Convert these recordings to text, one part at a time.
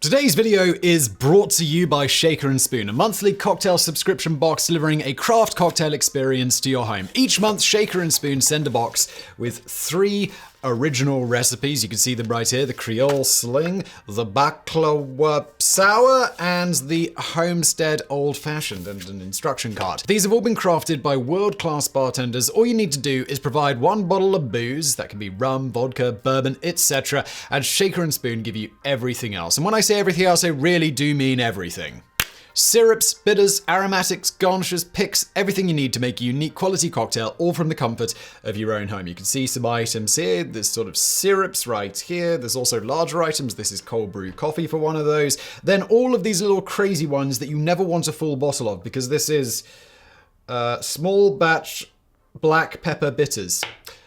Today's video is brought to you by Shaker & Spoon, a monthly cocktail subscription box delivering a craft cocktail experience to your home. Each month, Shaker & Spoon send a box with 3 original recipes. You can see them right here: the Creole Sling, the Baklava Sour, and the Homestead Old Fashioned, and an instruction card. These have all been crafted by world-class bartenders. All you need to do is provide 1 bottle of booze, that can be rum, vodka, bourbon, etc., and Shaker & Spoon give you everything else. And when I say everything else, I really do mean everything. Syrups, bitters, aromatics, garnishes, picks, everything you need to make a unique quality cocktail, all from the comfort of your own home. You can see some items here. There's sort of syrups right here. There's also larger items. This is cold brew coffee for one of those. Then all of these little crazy ones that you never want a full bottle of, because this is small batch black pepper bitters.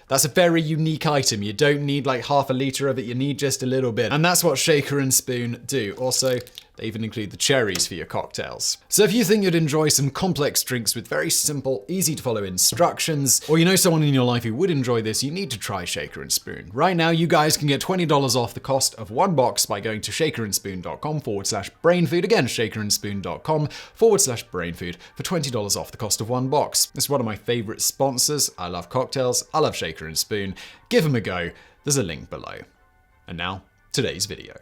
That's a very unique item. You don't need like half a litre of it, you need just a little bit. And that's what Shaker & Spoon do. Also, they even include the cherries for your cocktails. So if you think you'd enjoy some complex drinks with very simple, easy to follow instructions, or you know someone in your life who would enjoy this, you need to try Shaker & Spoon. Right now, you guys can get $20 off the cost of 1 box by going to shakerandspoon.com/brainfood. Again, shakerandspoon.com/brainfood for $20 off the cost of 1 box. It's one of my favorite sponsors. I love cocktails. I love Shaker & Spoon. Give them a go. There's a link below. And now, today's video.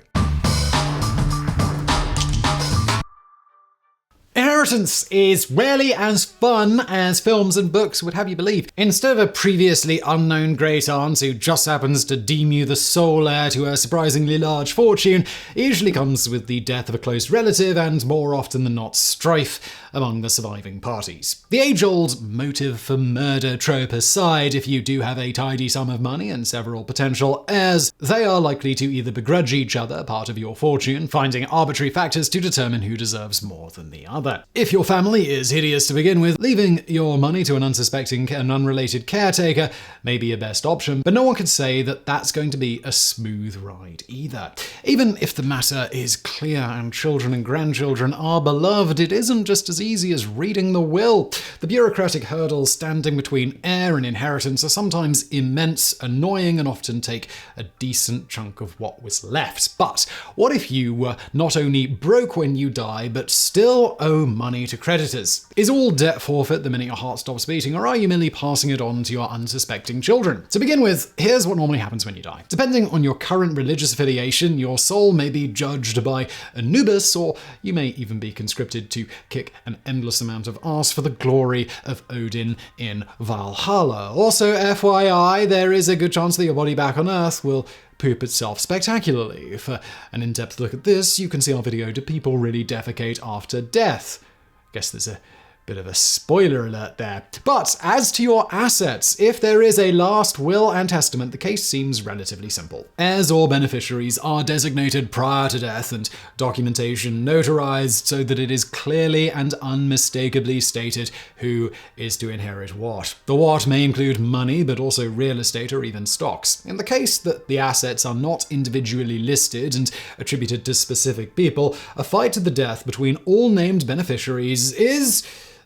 Inheritance is rarely as fun as films and books would have you believe. Instead of a previously unknown great aunt who just happens to deem you the sole heir to a surprisingly large fortune, it usually comes with the death of a close relative and, more often than not, strife among the surviving parties. The age-old motive for murder trope aside, if you do have a tidy sum of money and several potential heirs, they are likely to either begrudge each other part of your fortune, finding arbitrary factors to determine who deserves more than the other. If your family is hideous to begin with, leaving your money to an unsuspecting and unrelated caretaker may be your best option, but no one can say that that's going to be a smooth ride either. Even if the matter is clear and children and grandchildren are beloved, it isn't just as easy as reading the will. The bureaucratic hurdles standing between heir and inheritance are sometimes immense, annoying, and often take a decent chunk of what was left. But what if you were not only broke when you die, but still owe money to creditors? Is all debt forfeit the minute your heart stops beating, or are you merely passing it on to your unsuspecting children? To begin with, here's what normally happens when you die. Depending on your current religious affiliation, your soul may be judged by Anubis, or you may even be conscripted to kick an endless amount of ass for the glory of Odin in Valhalla. Also, FYI, there is a good chance that your body back on Earth will poop itself spectacularly. For an in-depth look at this, you can see our video, Do People Really Defecate After Death? Guess there's a bit of a spoiler alert there. But as to your assets, if there is a last will and testament, the case seems relatively simple. Heirs or beneficiaries are designated prior to death and documentation notarized so that it is clearly and unmistakably stated who is to inherit what. The what may include money, but also real estate or even stocks. In the case that the assets are not individually listed and attributed to specific people, a fight to the death between all named beneficiaries is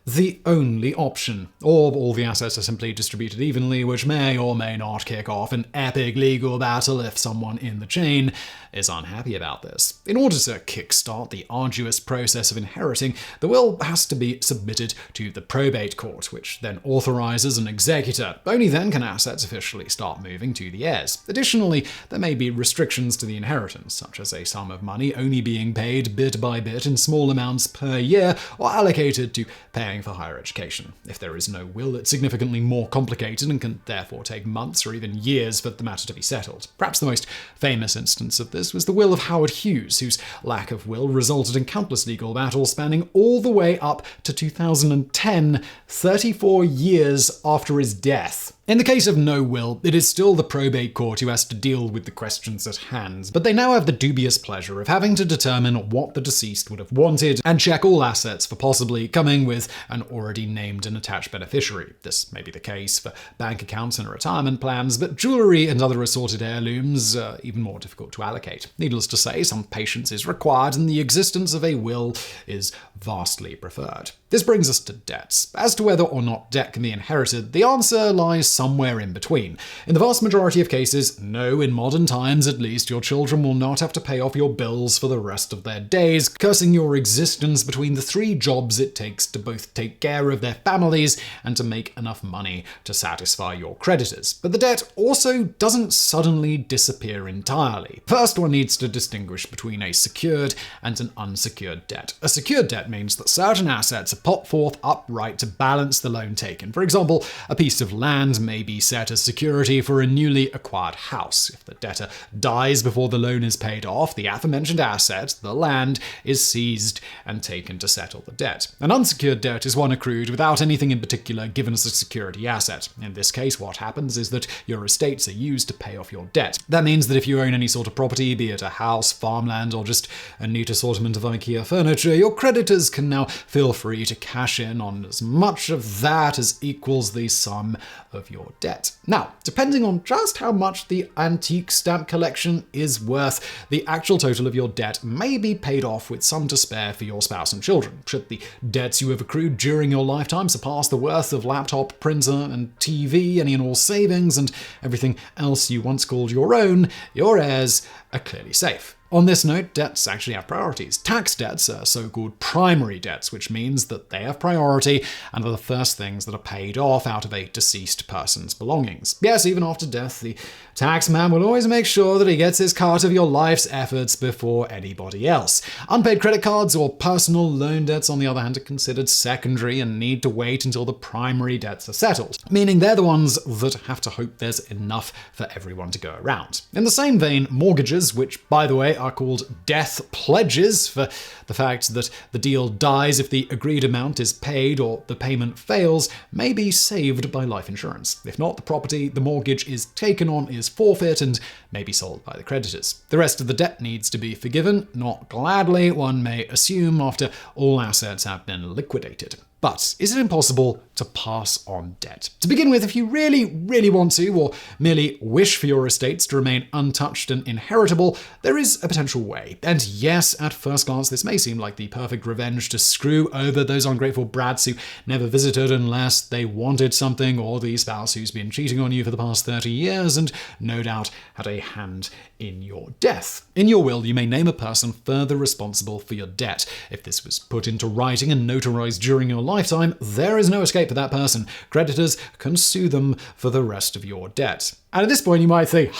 the only option. Or all the assets are simply distributed evenly, which may or may not kick off an epic legal battle if someone in the chain is unhappy about this. In order to kickstart the arduous process of inheriting, the will has to be submitted to the probate court, which then authorizes an executor. Only then can assets officially start moving to the heirs. Additionally, there may be restrictions to the inheritance, such as a sum of money only being paid bit by bit in small amounts per year, or allocated to paying for higher education. If there is no will, it's significantly more complicated and can therefore take months or even years for the matter to be settled. Perhaps the most famous instance of this was the will of Howard Hughes, whose lack of will resulted in countless legal battles spanning all the way up to 2010, 34 years after his death. In the case of no will, it is still the probate court who has to deal with the questions at hand, but they now have the dubious pleasure of having to determine what the deceased would have wanted and check all assets for possibly coming with an already named and attached beneficiary. This may be the case for bank accounts and retirement plans, but jewelry and other assorted heirlooms are even more difficult to allocate. Needless to say, some patience is required, and the existence of a will is vastly preferred. This brings us to debts. As to whether or not debt can be inherited, the answer lies somewhere in between. In the vast majority of cases, no, in modern times at least, your children will not have to pay off your bills for the rest of their days, cursing your existence between the 3 jobs it takes to both take care of their families and to make enough money to satisfy your creditors. But the debt also doesn't suddenly disappear entirely. First, one needs to distinguish between a secured and an unsecured debt. A secured debt means that certain assets are put forth upright to balance the loan taken. For example, a piece of land may be set as security for a newly acquired house. If the debtor dies before the loan is paid off, the aforementioned asset, the land, is seized and taken to settle the debt. An unsecured debt is one accrued without anything in particular given as a security asset. In this case, what happens is that your estates are used to pay off your debt. That means that if you own any sort of property, be it a house, farmland, or just a neat assortment of IKEA furniture, your creditors can now feel free to cash in on as much of that as equals the sum of your debt. Now, depending on just how much the antique stamp collection is worth, the actual total of your debt may be paid off with some to spare for your spouse and children. Should the debts you have accrued during your lifetime surpass the worth of laptop, printer, and TV, any and all savings, and everything else you once called your own, your heirs are clearly safe. On this note, debts actually have priorities. Tax debts are so-called primary debts, which means that they have priority and are the first things that are paid off out of a deceased person's belongings. Yes, even after death, the tax man will always make sure that he gets his cut of your life's efforts before anybody else. Unpaid credit cards or personal loan debts, on the other hand, are considered secondary and need to wait until the primary debts are settled, meaning they're the ones that have to hope there's enough for everyone to go around. In the same vein, mortgages, which, by the way, are called death pledges for the fact that the deal dies if the agreed amount is paid or the payment fails, may be saved by life insurance. If not, the property the mortgage is taken on is forfeit and may be sold by the creditors. The rest of the debt needs to be forgiven, not gladly, one may assume, after all assets have been liquidated. But is it impossible to pass on debt? To begin with, if you really, really want to, or merely wish for your estates to remain untouched and inheritable, there is a potential way. And yes, at first glance, this may seem like the perfect revenge to screw over those ungrateful brats who never visited unless they wanted something, or the spouse who's been cheating on you for the past 30 years and no doubt had a hand in your death. In your will, you may name a person further responsible for your debt. If this was put into writing and notarized during your lifetime, there is no escape for that person. Creditors can sue them for the rest of your debt. And at this point, you might think,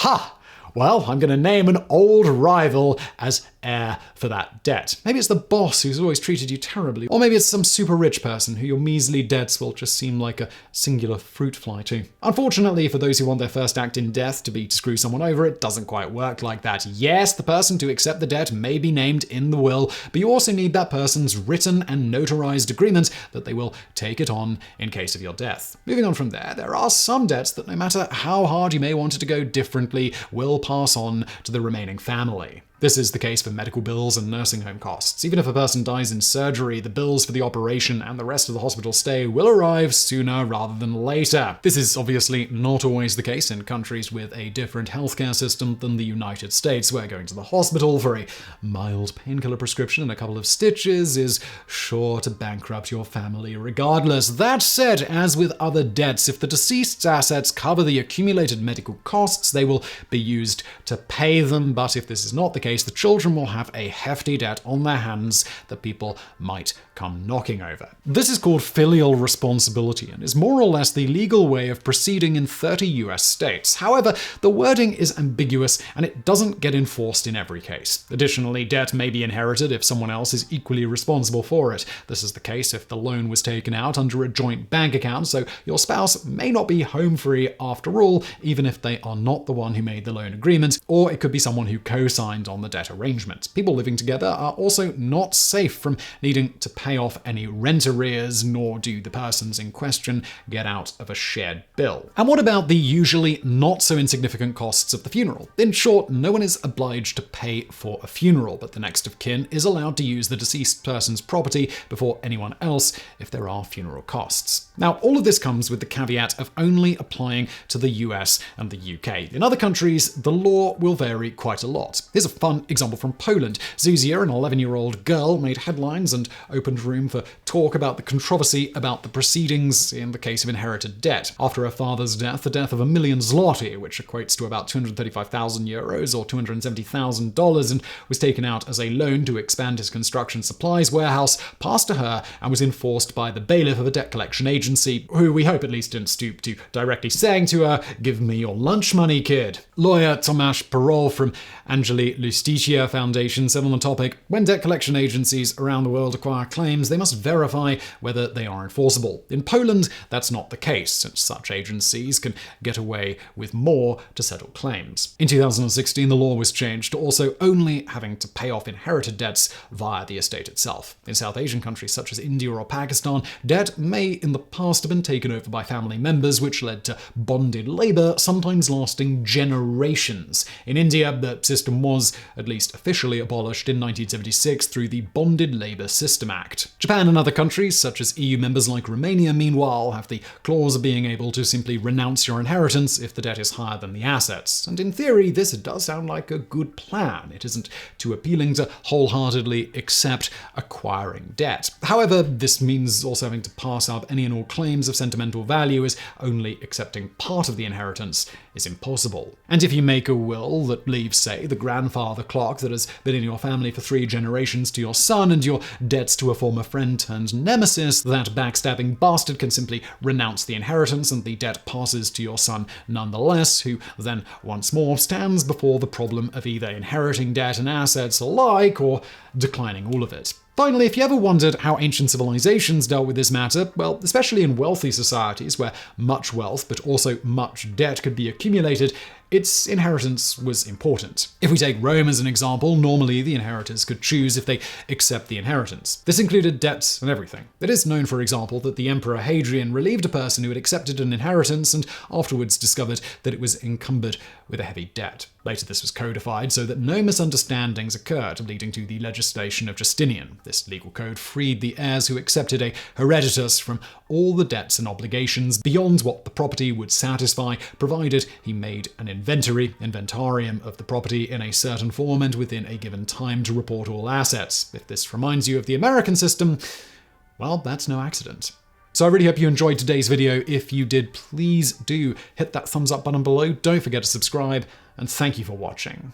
well, I'm going to name an old rival as heir for that debt. Maybe it's the boss who's always treated you terribly, or maybe it's some super rich person who your measly debts will just seem like a singular fruit fly to. Unfortunately, for those who want their first act in death to be to screw someone over, it doesn't quite work like that. Yes, the person to accept the debt may be named in the will, but you also need that person's written and notarized agreement that they will take it on in case of your death. Moving on from there are some debts that no matter how hard you may want it to go differently, will pass on to the remaining family. This is the case for medical bills and nursing home costs. Even if a person dies in surgery, the bills for the operation and the rest of the hospital stay will arrive sooner rather than later. This is obviously not always the case in countries with a different healthcare system than the United States, where going to the hospital for a mild painkiller prescription and a couple of stitches is sure to bankrupt your family regardless. That said, as with other debts, if the deceased's assets cover the accumulated medical costs, they will be used to pay them, but if this is not the case, the children will have a hefty debt on their hands that people might come knocking over. This is called filial responsibility and is more or less the legal way of proceeding in 30 US states. However, the wording is ambiguous and it doesn't get enforced in every case. Additionally, debt may be inherited if someone else is equally responsible for it. This is the case if the loan was taken out under a joint bank account, so your spouse may not be home free after all, even if they are not the one who made the loan agreement, or it could be someone who co-signed on on the debt arrangement. People living together are also not safe from needing to pay off any rent arrears, nor do the persons in question get out of a shared bill. And what about the usually not so insignificant costs of the funeral? In short, no one is obliged to pay for a funeral, but the next of kin is allowed to use the deceased person's property before anyone else if there are funeral costs. Now, all of this comes with the caveat of only applying to the US and the UK. In other countries, the law will vary quite a lot. Here's a fun example from Poland. Zuzia, an 11-year-old girl, made headlines and opened room for talk about the controversy about the proceedings in the case of inherited debt. After her father's death, the death of 1 million zloty, which equates to about 235,000 euros or $270,000, and was taken out as a loan to expand his construction supplies warehouse, passed to her and was enforced by the bailiff of a debt collection agency, who we hope at least didn't stoop to directly saying to her, "Give me your lunch money, kid." Lawyer Tomasz Parol from Angeli Lustitia Foundation said on the topic, "When debt collection agencies around the world acquire claims, they must verify whether they are enforceable. In Poland, that's not the case, since such agencies can get away with more to settle claims." In 2016, the law was changed to also only having to pay off inherited debts via the estate itself. In South Asian countries such as India or Pakistan, debt may in the past have been taken over by family members, which led to bonded labor, sometimes lasting generations. In India, the system was, at least officially, abolished in 1976 through the Bonded Labor System Act. Japan and other countries, such as EU members like Romania, meanwhile, have the clause of being able to simply renounce your inheritance if the debt is higher than the assets. And in theory, this does sound like a good plan. It isn't too appealing to wholeheartedly accept acquiring debt. However, this means also having to pass up any and all claims of sentimental value, as only accepting part of the inheritance is impossible. And if you make a will that leaves, say, the grandfather clock that has been in your family for 3 generations to your son, and your debts to a former friend turned nemesis, that backstabbing bastard can simply renounce the inheritance and the debt passes to your son nonetheless, who then once more stands before the problem of either inheriting debt and assets alike or declining all of it. Finally, if you ever wondered how ancient civilizations dealt with this matter, well, especially in wealthy societies where much wealth but also much debt could be accumulated, its inheritance was important. If we take Rome as an example, normally the inheritors could choose if they accept the inheritance. This included debts and everything. It is known, for example, that the Emperor Hadrian relieved a person who had accepted an inheritance and afterwards discovered that it was encumbered with a heavy debt. Later this was codified so that no misunderstandings occurred, leading to the legislation of Justinian. This legal code freed the heirs who accepted a hereditas from all the debts and obligations beyond what the property would satisfy, provided he made an inventarium of the property in a certain form and within a given time to report all assets. If this reminds you of the American system, well, that's no accident. So I really hope you enjoyed today's video. If you did, please do hit that thumbs up button below. Don't forget to subscribe, and thank you for watching.